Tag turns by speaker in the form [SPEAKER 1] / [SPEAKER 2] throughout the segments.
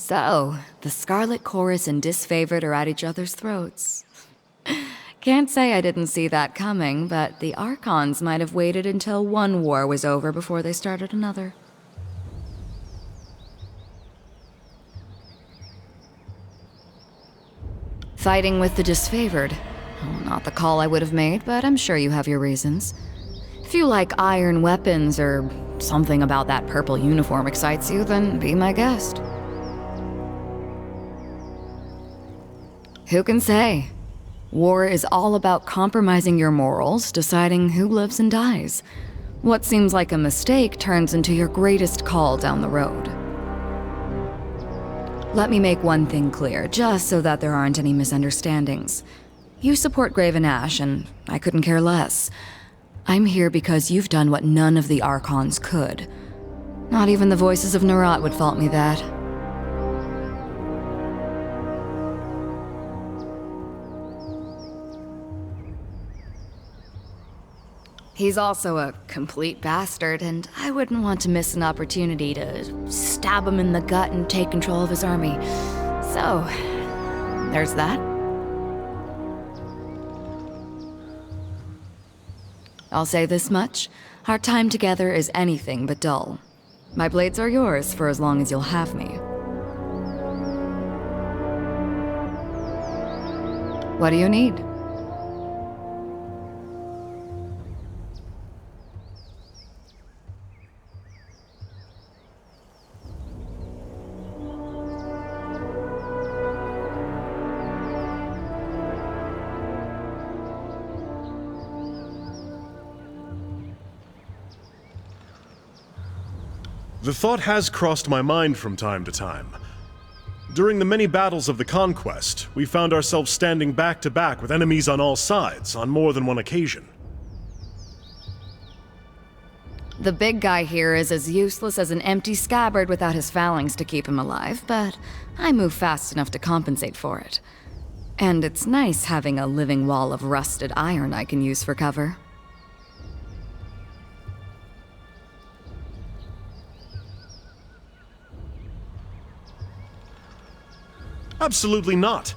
[SPEAKER 1] So, the Scarlet Chorus and Disfavored are at each other's throats. Can't say I didn't see that coming, but the Archons might have waited until one war was over before they started another. Fighting with the Disfavored. Oh, not the call I would have made, but I'm sure you have your reasons. If you like iron weapons or something about that purple uniform excites you, then be my guest. Who can say? War is all about compromising your morals, deciding who lives and dies. What seems like a mistake turns into your greatest call down the road. Let me make one thing clear, just so that there aren't any misunderstandings. You support Graven Ash, and I couldn't care less. I'm here because you've done what none of the Archons could. Not even the voices of Nerat would fault me that. He's also a complete bastard, and I wouldn't want to miss an opportunity to stab him in the gut and take control of his army. So, there's that. I'll say this much. Our time together is anything but dull. My blades are yours for as long as you'll have me. What do you need?
[SPEAKER 2] The thought has crossed my mind from time to time. During the many battles of the Conquest, we found ourselves standing back to back with enemies on all sides on more than one occasion.
[SPEAKER 1] The big guy here is as useless as an empty scabbard without his phalanx to keep him alive, but I move fast enough to compensate for it. And it's nice having a living wall of rusted iron I can use for cover.
[SPEAKER 2] Absolutely not.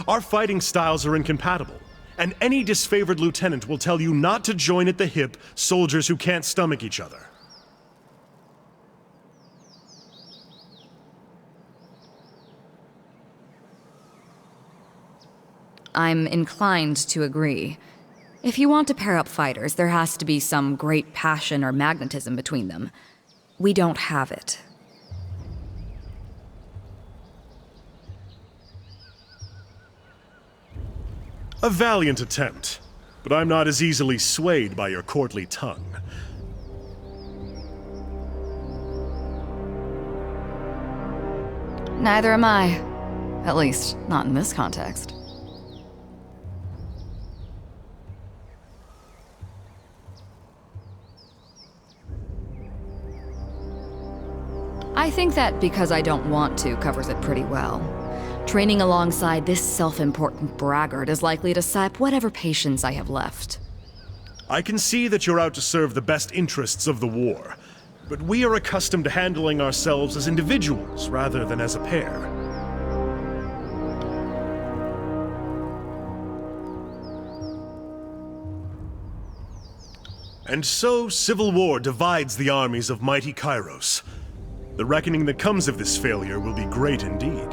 [SPEAKER 2] Our fighting styles are incompatible, and any disfavored lieutenant will tell you not to join at the hip soldiers who can't stomach each other.
[SPEAKER 1] I'm inclined to agree. If you want to pair up fighters, there has to be some great passion or magnetism between them. We don't have it.
[SPEAKER 2] A valiant attempt, but I'm not as easily swayed by your courtly tongue.
[SPEAKER 1] Neither am I. At least, not in this context. I think that because I don't want to covers it pretty well. Training alongside this self-important braggart is likely to sap whatever patience I have left.
[SPEAKER 2] I can see that you're out to serve the best interests of the war, but we are accustomed to handling ourselves as individuals rather than as a pair. And so, civil war divides the armies of mighty Kairos. The reckoning that comes of this failure will be great indeed.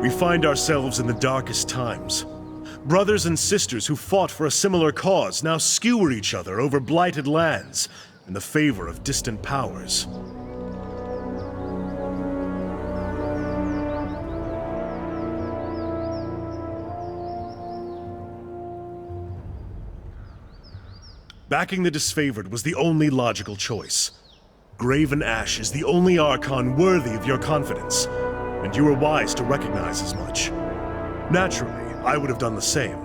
[SPEAKER 2] We find ourselves in the darkest times. Brothers and sisters who fought for a similar cause now skewer each other over blighted lands in the favor of distant powers. Backing the disfavored was the only logical choice. Graven Ash is the only Archon worthy of your confidence, and you were wise to recognize as much. Naturally, I would have done the same.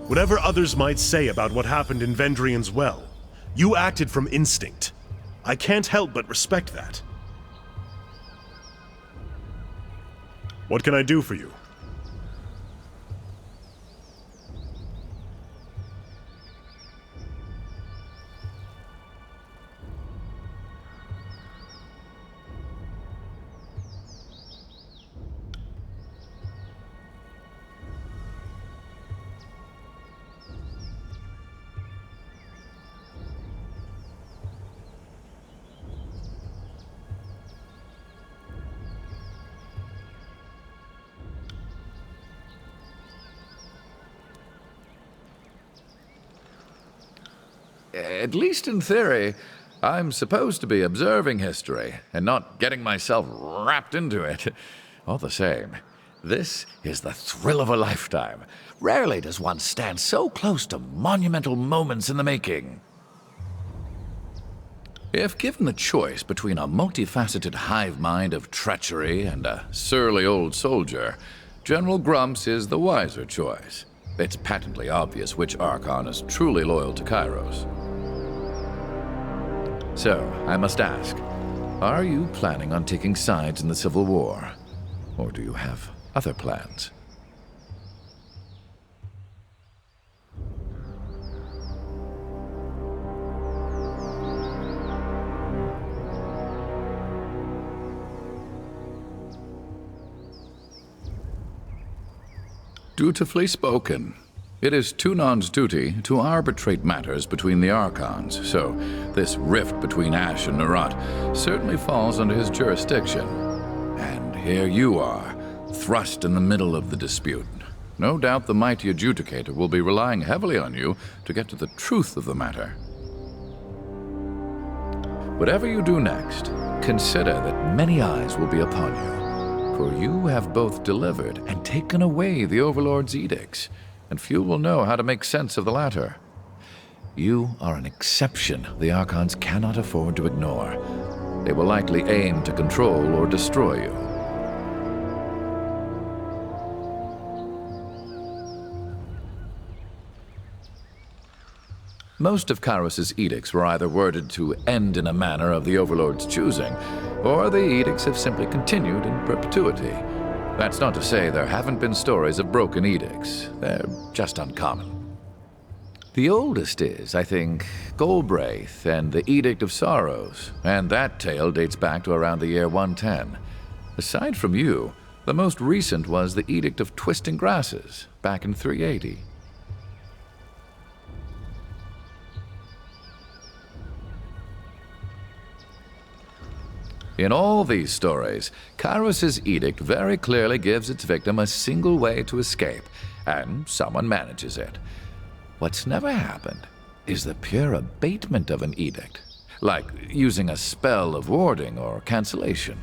[SPEAKER 2] Whatever others might say about what happened in Vendrian's Well, you acted from instinct. I can't help but respect that. What can I do for you?
[SPEAKER 3] at least in theory, I'm supposed to be observing history and not getting myself wrapped into it. All the same, this is the thrill of a lifetime. Rarely does one stand so close to monumental moments in the making. If given the choice between a multifaceted hive mind of treachery and a surly old soldier, General Grumps is the wiser choice. It's patently obvious which Archon is truly loyal to Kairos. So, I must ask, are you planning on taking sides in the Civil War? Or do you have other plans? Dutifully spoken. It is Tunon's duty to arbitrate matters between the Archons, so this rift between Ash and Narot certainly falls under his jurisdiction. And here you are, thrust in the middle of the dispute. No doubt the mighty adjudicator will be relying heavily on you to get to the truth of the matter. Whatever you do next, consider that many eyes will be upon you. For you have both delivered and taken away the Overlord's edicts, and few will know how to make sense of the latter. You are an exception the Archons cannot afford to ignore. They will likely aim to control or destroy you. Most of Kairos' edicts were either worded to end in a manner of the Overlord's choosing, or the edicts have simply continued in perpetuity. That's not to say there haven't been stories of broken edicts. They're just uncommon. The oldest is, I think, Golbraith and the Edict of Sorrows, and that tale dates back to around the year 110. Aside from you, the most recent was the Edict of Twisting Grasses, back in 380. In all these stories, Kairos' edict very clearly gives its victim a single way to escape, and someone manages it. What's never happened is the pure abatement of an edict, like using a spell of warding or cancellation.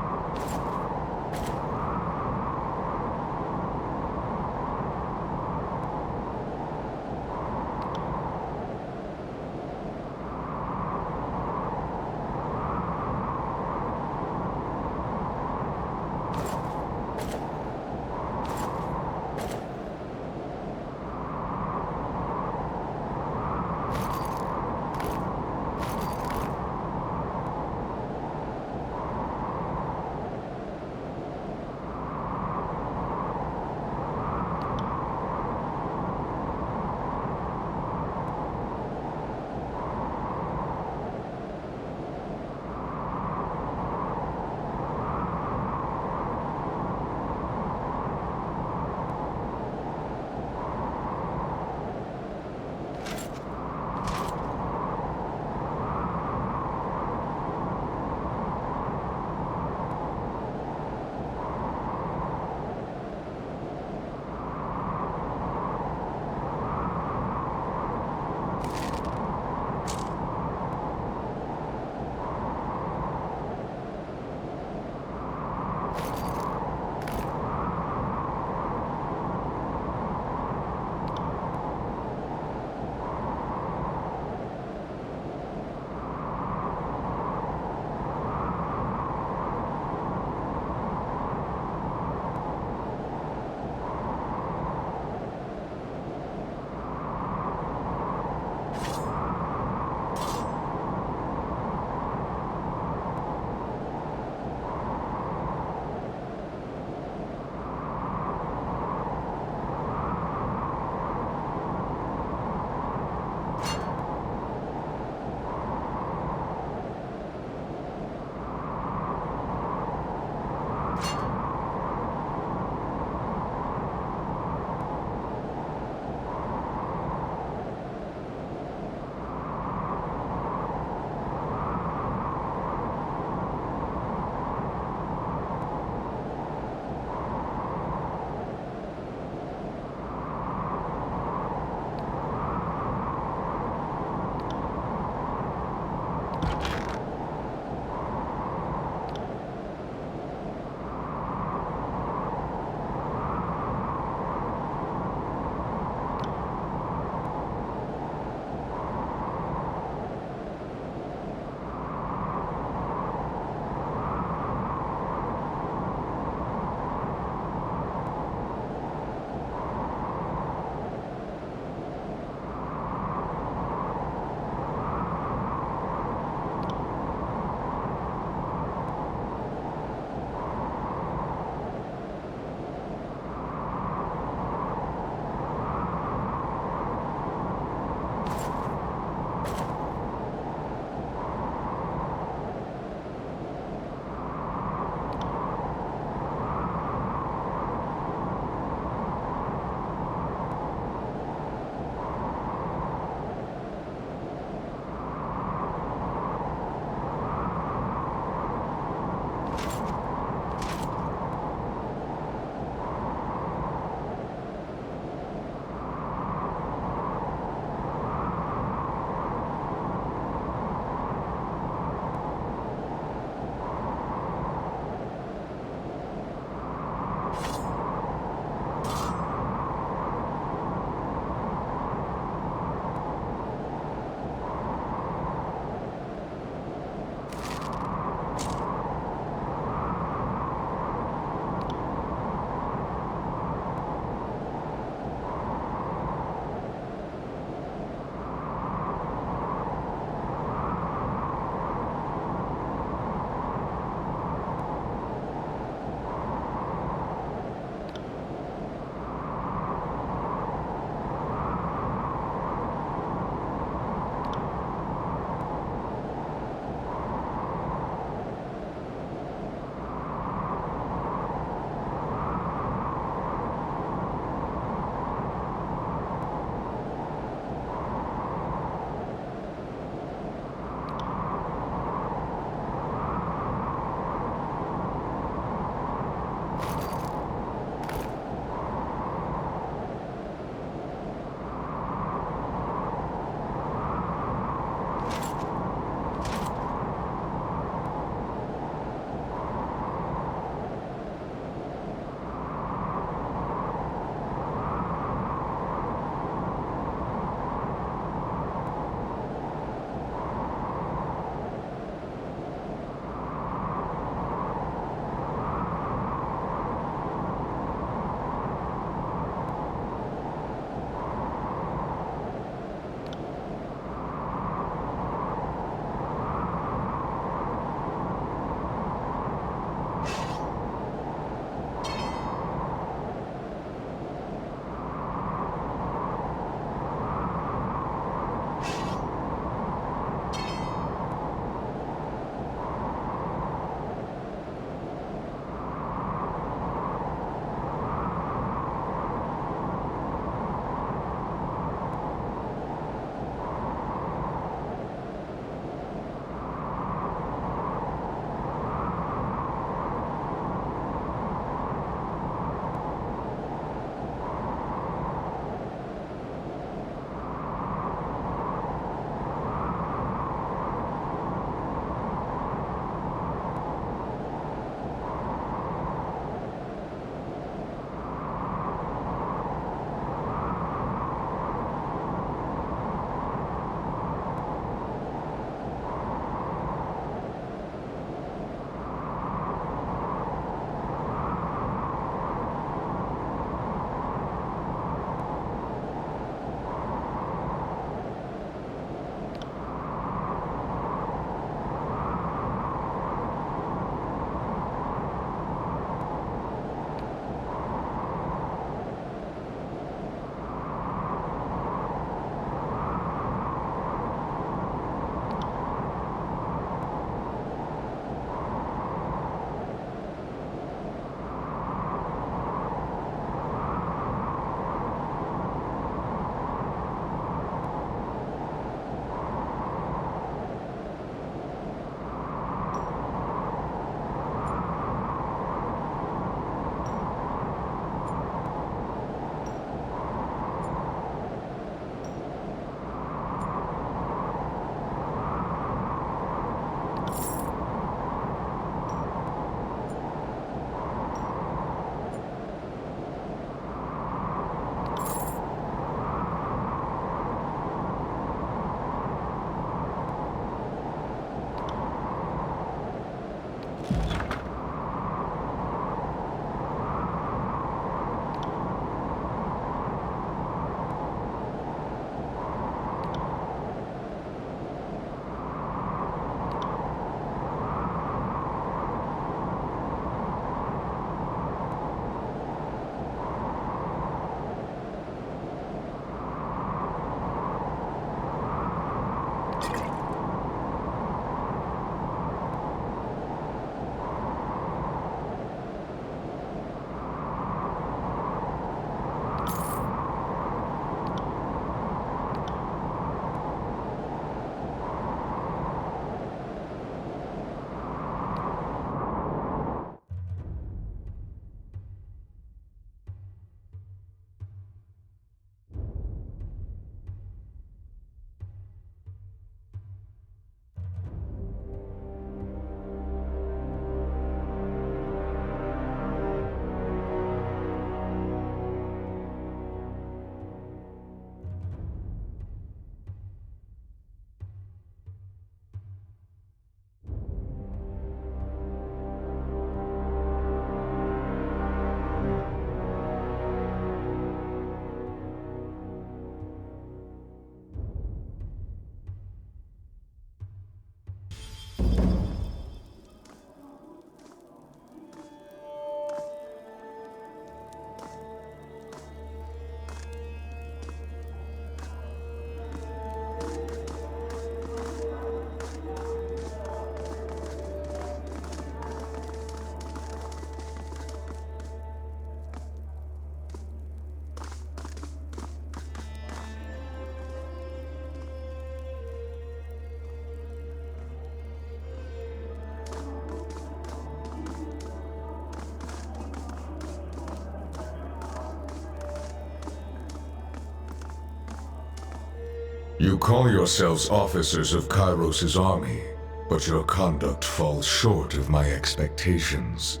[SPEAKER 4] You call yourselves officers of Kairos' army, but your conduct falls short of my expectations.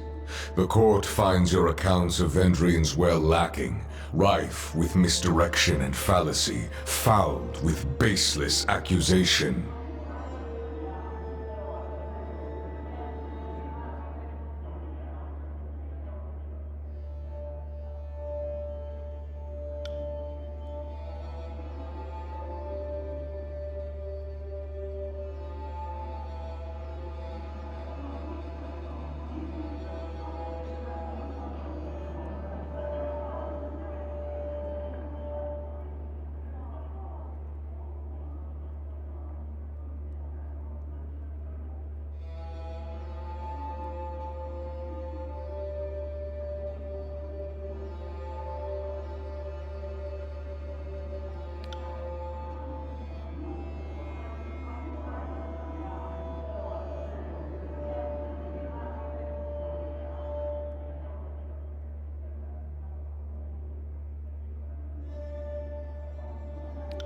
[SPEAKER 4] The court finds your accounts of Vendrian's well lacking, rife with misdirection and fallacy, fouled with baseless accusation.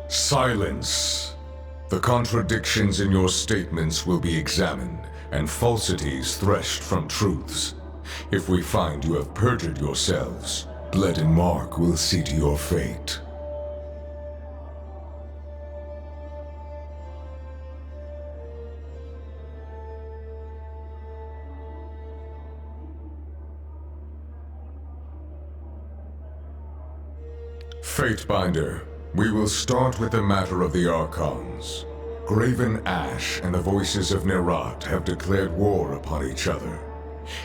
[SPEAKER 4] Silence. The contradictions in your statements will be examined, and falsities threshed from truths. If we find you have perjured yourselves, Bled and Mark will see to your fate. Fatebinder, we will start with the matter of the Archons. Graven Ash and the Voices of Nerat have declared war upon each other.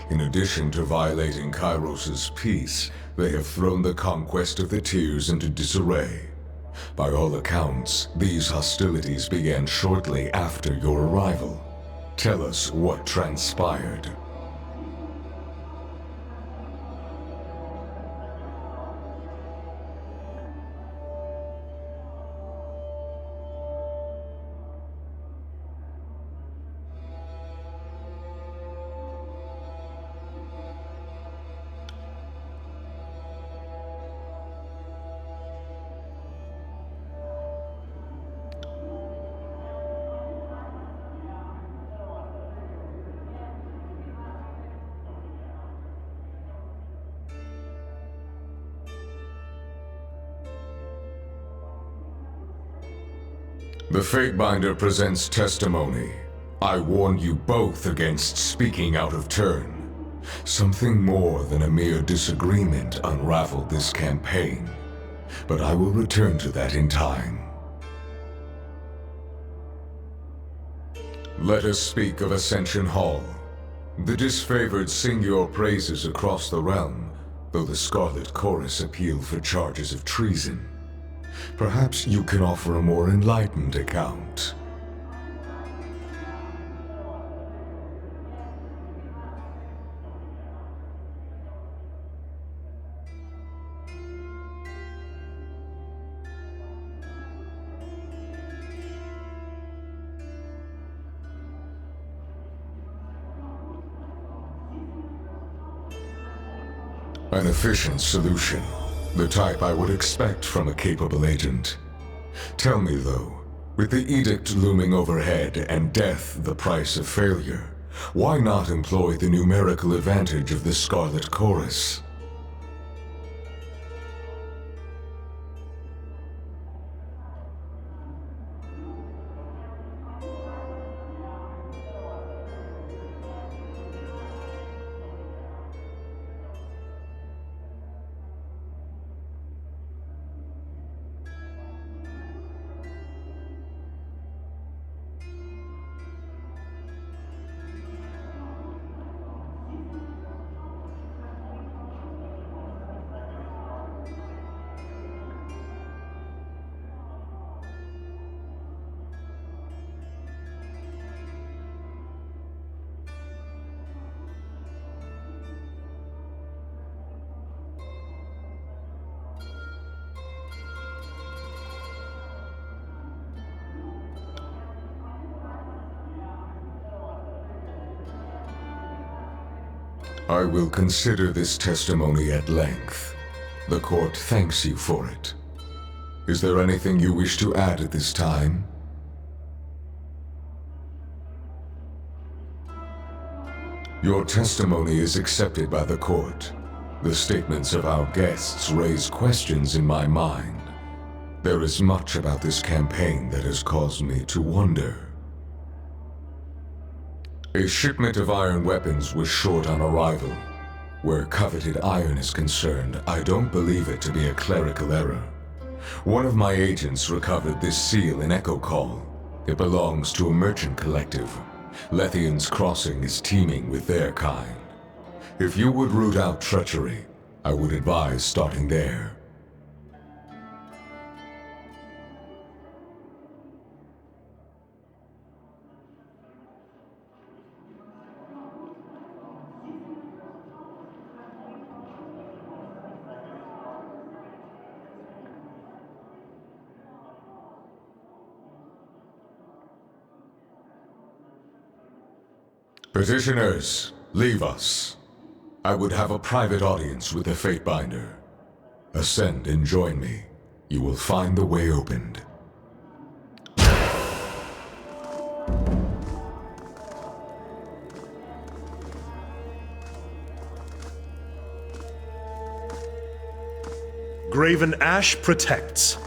[SPEAKER 4] In addition to violating Kairos' peace, they have thrown the conquest of the Tears into disarray. By all accounts, these hostilities began shortly after your arrival. Tell us what transpired. The Fatebinder presents testimony. I warn you both against speaking out of turn. Something more than a mere disagreement unraveled this campaign, but I will return to that in time. Let us speak of Ascension Hall. The disfavored sing your praises across the realm, though the Scarlet Chorus appeal for charges of treason. Perhaps you can offer a more enlightened account. An efficient solution. The type I would expect from a capable agent. Tell me though, with the edict looming overhead and death the price of failure, why not employ the numerical advantage of the Scarlet Chorus? I will consider this testimony at length. The court thanks you for it. Is there anything you wish to add at this time? Your testimony is accepted by the court. The statements of our guests raise questions in my mind. There is much about this campaign that has caused me to wonder. A shipment of iron weapons was short on arrival. Where coveted iron is concerned, I don't believe it to be a clerical error. One of my agents recovered this seal in Echo Call. It belongs to a merchant collective. Lethian's Crossing is teeming with their kind. If you would root out treachery, I would advise starting there. Petitioners, leave us. I would have a private audience with the Fatebinder. Ascend and join me. You will find the way opened.
[SPEAKER 2] Graven Ash protects.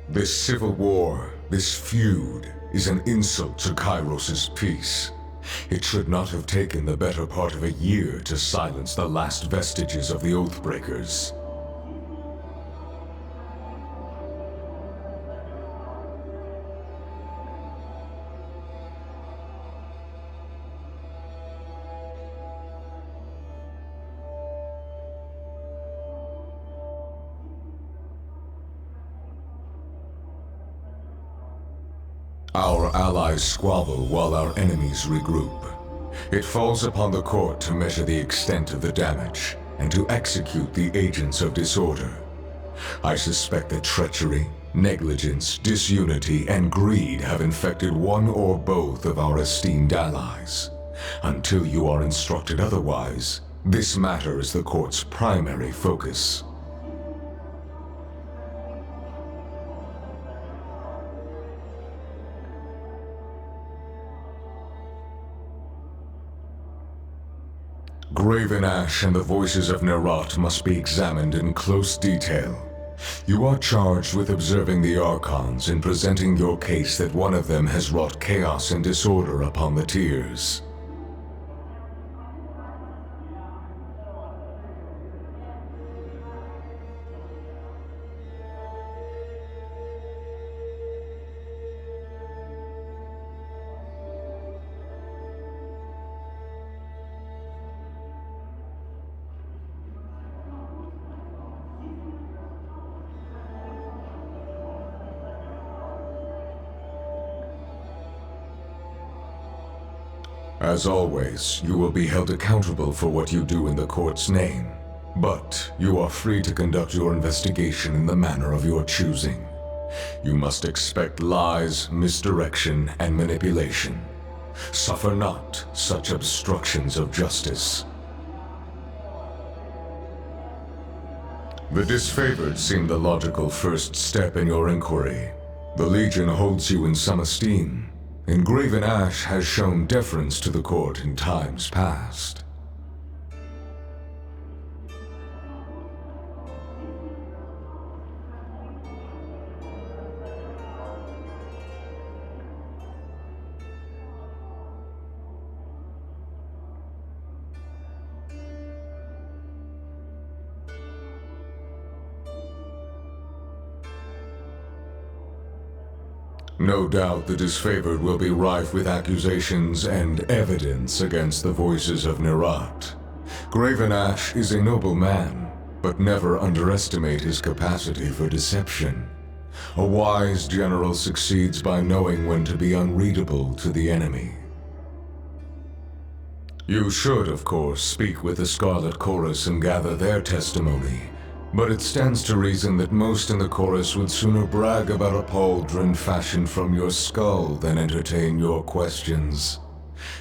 [SPEAKER 4] This civil war, this feud, is an insult to Kairos' peace. It should not have taken the better part of a year to silence the last vestiges of the Oathbreakers. Our allies squabble while our enemies regroup. It falls upon the court to measure the extent of the damage and to execute the agents of disorder. I suspect that treachery, negligence, disunity, and greed have infected one or both of our esteemed allies. Until you are instructed otherwise, this matter is the court's primary focus. Graven Ash and the voices of Nerat must be examined in close detail. You are charged with observing the Archons and presenting your case that one of them has wrought chaos and disorder upon the Tiers. As always, you will be held accountable for what you do in the court's name. But you are free to conduct your investigation in the manner of your choosing. You must expect lies, misdirection, and manipulation. Suffer not such obstructions of justice. The disfavored seem the logical first step in your inquiry. The Legion holds you in some esteem, and Graven Ash has shown deference to the court in times past. No doubt the disfavored will be rife with accusations and evidence against the voices of Nerat. Graven Ash is a noble man, but never underestimate his capacity for deception. A wise general succeeds by knowing when to be unreadable to the enemy. You should, of course, speak with the Scarlet Chorus and gather their testimony, but it stands to reason that most in the chorus would sooner brag about a pauldron fashioned from your skull than entertain your questions.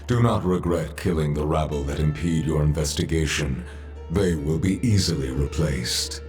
[SPEAKER 4] Do not regret killing the rabble that impede your investigation. They will be easily replaced.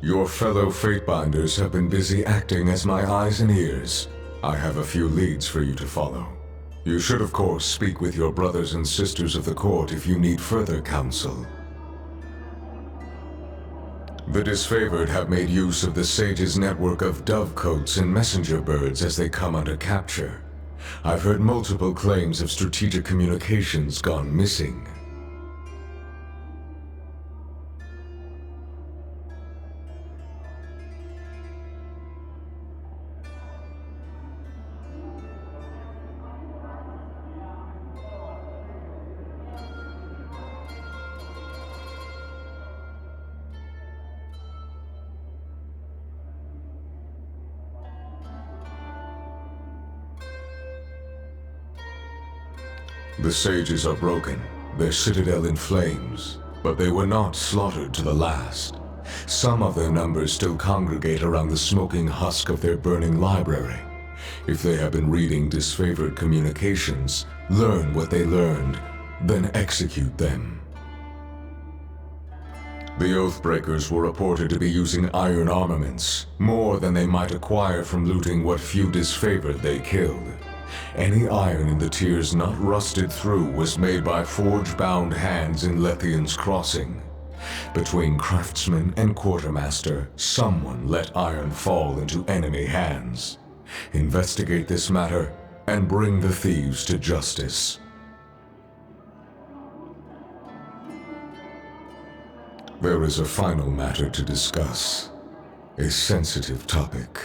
[SPEAKER 4] Your fellow Fatebinders have been busy acting as my eyes and ears. I have a few leads for you to follow. You should, of course, speak with your brothers and sisters of the court if you need further counsel. The disfavored have made use of the Sage's network of dovecotes and messenger birds as they come under capture. I've heard multiple claims of strategic communications gone missing. The Sages are broken, their citadel in flames, but they were not slaughtered to the last. Some of their numbers still congregate around the smoking husk of their burning library. If they have been reading disfavored communications, learn what they learned, then execute them. The Oathbreakers were reported to be using iron armaments, more than they might acquire from looting what few disfavored they killed. Any iron in the tiers not rusted through was made by forge-bound hands in Lethian's Crossing. Between craftsman and quartermaster, someone let iron fall into enemy hands. Investigate this matter and bring the thieves to justice. There is a final matter to discuss, a sensitive topic.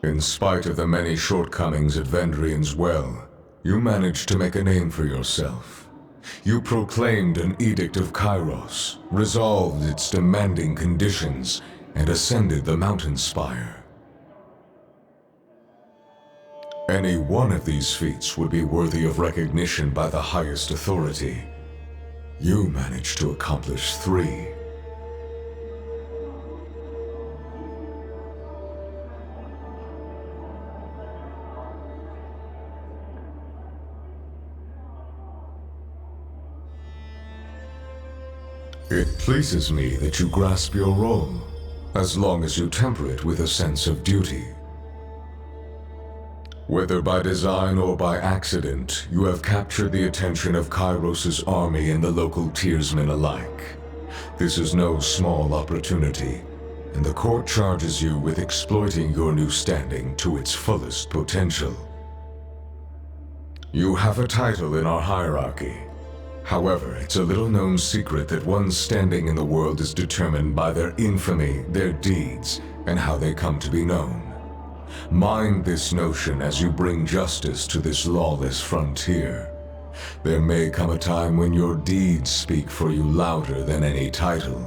[SPEAKER 4] In spite of the many shortcomings at Vendrian's Well, you managed to make a name for yourself. You proclaimed an Edict of Kairos, resolved its demanding conditions, and ascended the mountain spire. Any one of these feats would be worthy of recognition by the highest authority. You managed to accomplish 3. It pleases me that you grasp your role, as long as you temper it with a sense of duty. Whether by design or by accident, you have captured the attention of Kairos' army and the local tiersmen alike. This is no small opportunity, and the court charges you with exploiting your new standing to its fullest potential. You have a title in our hierarchy. However, it's a little-known secret that one's standing in the world is determined by their infamy, their deeds, and how they come to be known. Mind this notion as you bring justice to this lawless frontier. There may come a time when your deeds speak for you louder than any title.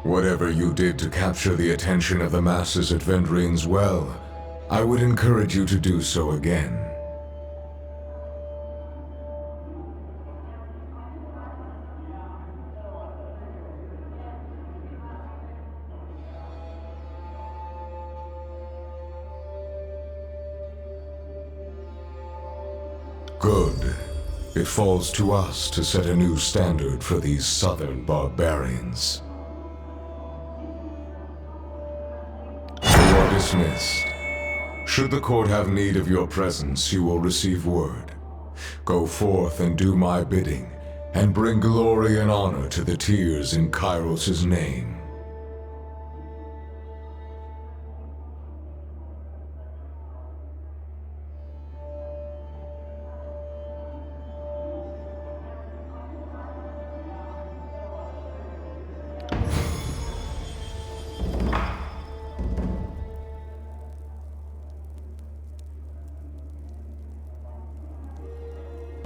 [SPEAKER 4] Whatever you did to capture the attention of the masses at Vendrian's Well, I would encourage you to do so again. Good. It falls to us to set a new standard for these southern barbarians. You are dismissed. Should the court have need of your presence, you will receive word. Go forth and do my bidding, and bring glory and honor to the tears in Kairos' name.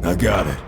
[SPEAKER 5] I got it.